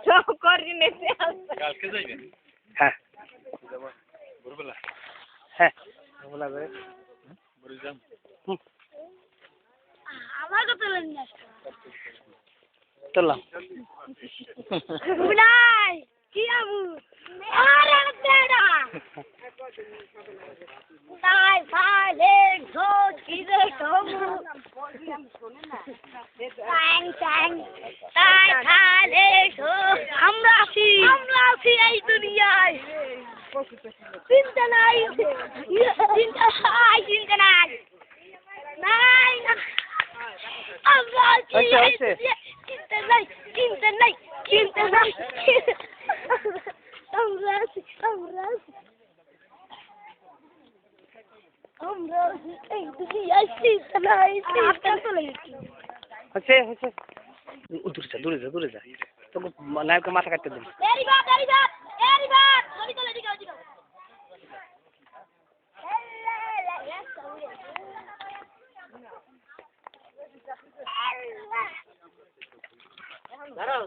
সব কোঅর্ডিনেটে আছে। কালকে যাইবেন? হ্যাঁ ভোরবেলা হ্যাঁ বলা যায় বুঝলাম। আমার কত লেন চললাম বুলাই কি আমু আরে তেড়া তাই ফালে ঘো কি রে কমু ট্যাং ট্যাং তাই ফালে ঘো আমরা আছি এই দুনিয়ায় চিন্তা নাই চিন্তা নাই আমরা আছি চিন্তা নাই আমরা আছি এই দুনিয়ায় চিন্তা নাই হচ্ছে দূরে যা তোকে নায়ককে মাথা কাটতে দিন দাঁড়াও